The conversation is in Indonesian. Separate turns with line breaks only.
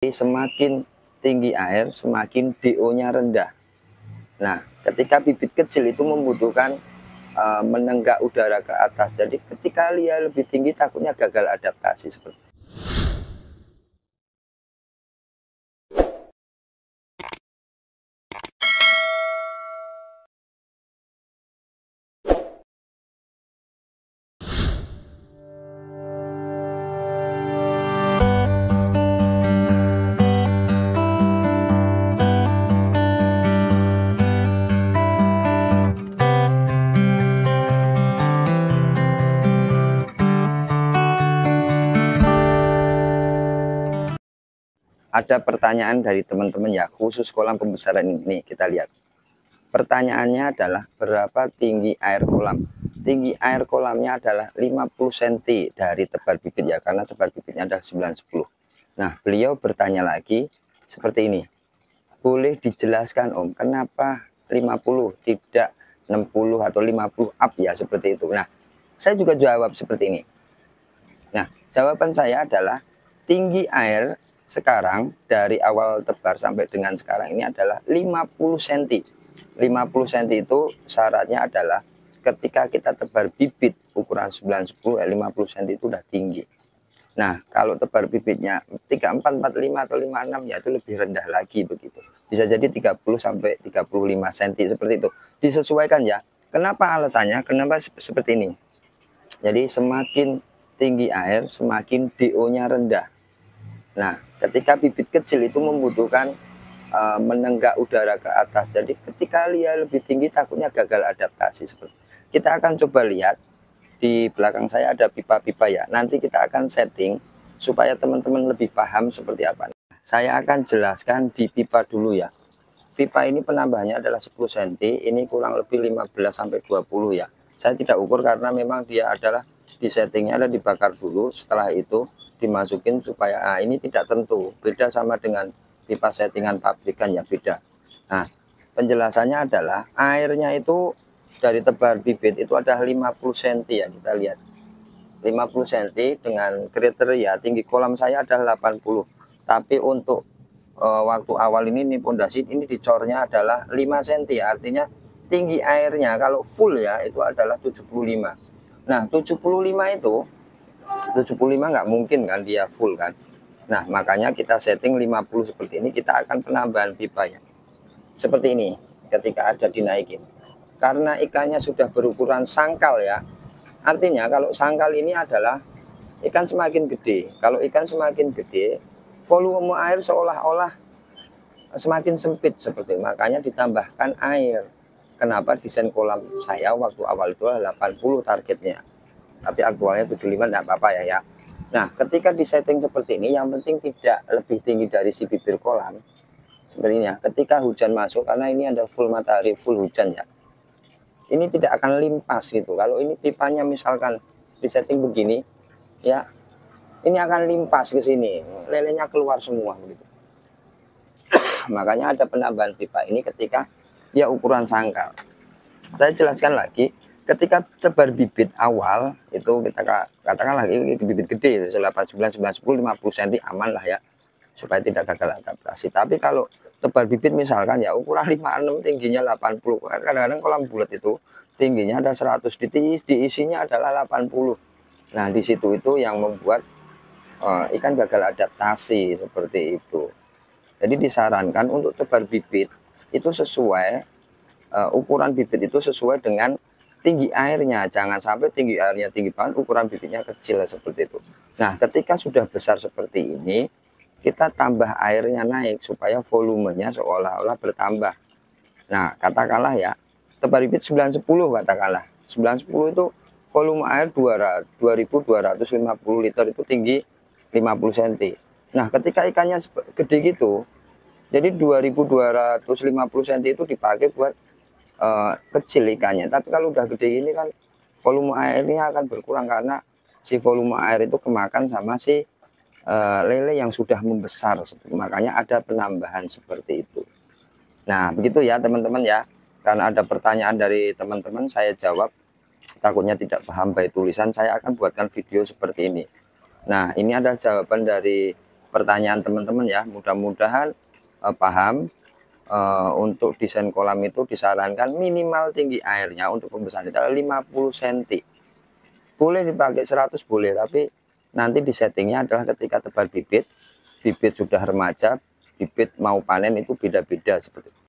Semakin tinggi air, semakin DO-nya rendah. Nah, ketika bibit kecil itu membutuhkan menenggak udara ke atas. Jadi ketika dia lebih tinggi takutnya gagal adaptasi seperti. Ada pertanyaan dari teman-teman ya, khusus kolam pembesaran ini. Kita lihat. Pertanyaannya adalah berapa tinggi air kolam? Tinggi air kolamnya adalah 50 cm dari tebar bibit ya, karena tebar bibitnya adalah 9-10. Nah, beliau bertanya lagi seperti ini. Boleh dijelaskan Om, kenapa 50 tidak 60 atau 50 up ya, seperti itu. Nah, saya juga jawab seperti ini. Nah, jawaban saya adalah tinggi air sekarang dari awal tebar sampai dengan sekarang ini adalah 50 cm. 50 cm itu syaratnya adalah ketika kita tebar bibit ukuran 9-10 ya 50 cm itu udah tinggi. Nah, kalau tebar bibitnya 34, 45 atau 56 ya itu lebih rendah lagi begitu. Bisa jadi 30 sampai 35 cm seperti itu. Disesuaikan ya. Kenapa alasannya? Kenapa seperti ini? Jadi semakin tinggi air, semakin DO-nya rendah. Nah, ketika bibit kecil itu membutuhkan menenggak udara ke atas. Jadi ketika dia lebih tinggi takutnya gagal adaptasi. Seperti kita akan coba lihat di belakang saya ada pipa-pipa ya. Nanti kita akan setting supaya teman-teman lebih paham seperti apa. Saya akan jelaskan di pipa dulu ya. Pipa ini penambahannya adalah 10 cm. Ini kurang lebih 15 sampai 20 ya. Saya tidak ukur karena memang dia adalah di settingnya ada dibakar dulu. Setelah itu dimasukin supaya ini tidak tentu, beda sama dengan pipa settingan pabrikan ya, beda. Nah, penjelasannya adalah airnya itu dari tebar bibit itu ada 50 cm ya, kita lihat 50 cm dengan kriteria tinggi kolam saya adalah 80, tapi untuk waktu awal ini pondasi ini dicornya adalah 5 cm ya, artinya tinggi airnya kalau full ya itu adalah 75. Nah, 75 itu 75 nggak mungkin kan dia full kan. Nah, makanya kita setting 50 seperti ini. Kita akan penambahan pipa ya seperti ini ketika ada dinaikin, karena ikannya sudah berukuran sangkal ya. Artinya kalau sangkal ini adalah ikan semakin gede. Kalau ikan semakin gede, volume air seolah-olah semakin sempit seperti itu. Makanya ditambahkan air. Kenapa desain kolam saya waktu awal itu 80 targetnya, tapi aktualnya 75, enggak apa-apa ya. Nah, ketika disetting seperti ini, yang penting tidak lebih tinggi dari si bibir kolam. Sebenarnya ketika hujan masuk, karena ini ada full matahari, full hujan ya, ini tidak akan limpas gitu. Kalau ini pipanya misalkan disetting begini ya, ini akan limpas ke sini, lelenya keluar semua gitu. Makanya ada penambahan pipa ini ketika ya ukuran sangkal. Saya jelaskan lagi, ketika tebar bibit awal itu kita katakan lagi bibit gede 8, 9, 10, 50 cm aman lah ya, supaya tidak gagal adaptasi. Tapi kalau tebar bibit misalkan ya ukuran 56 tingginya 80, kadang-kadang kolam bulat itu tingginya ada 100, diisinya adalah 80. Nah, di situ itu yang membuat ikan gagal adaptasi seperti itu. Jadi disarankan untuk tebar bibit itu sesuai ukuran bibit itu sesuai dengan tinggi airnya. Jangan sampai tinggi airnya tinggi banget, ukuran bibitnya kecil seperti itu. Nah, ketika sudah besar seperti ini, kita tambah airnya naik supaya volumenya seolah-olah bertambah. Nah, katakanlah ya, tebar bibit 9-10 katakanlah. 9-10 itu volume air 2250 liter itu tinggi 50 cm. Nah, ketika ikannya gede gitu, jadi 2250 cm itu dipakai buat kecil ikannya. Tapi kalau udah gede ini kan volume airnya akan berkurang karena si volume air itu kemakan sama si lele yang sudah membesar. Makanya ada penambahan seperti itu. Nah, begitu ya teman-teman ya. Karena ada pertanyaan dari teman-teman, saya jawab. Takutnya tidak paham by tulisan, saya akan buatkan video seperti ini. Nah, ini ada jawaban dari pertanyaan teman-teman ya. Mudah-mudahan paham. Untuk desain kolam itu disarankan minimal tinggi airnya untuk pembesaran adalah 50 cm. Boleh dipakai 100 boleh, tapi nanti di settingnya adalah ketika tebar bibit sudah remaja, bibit mau panen itu beda-beda seperti itu.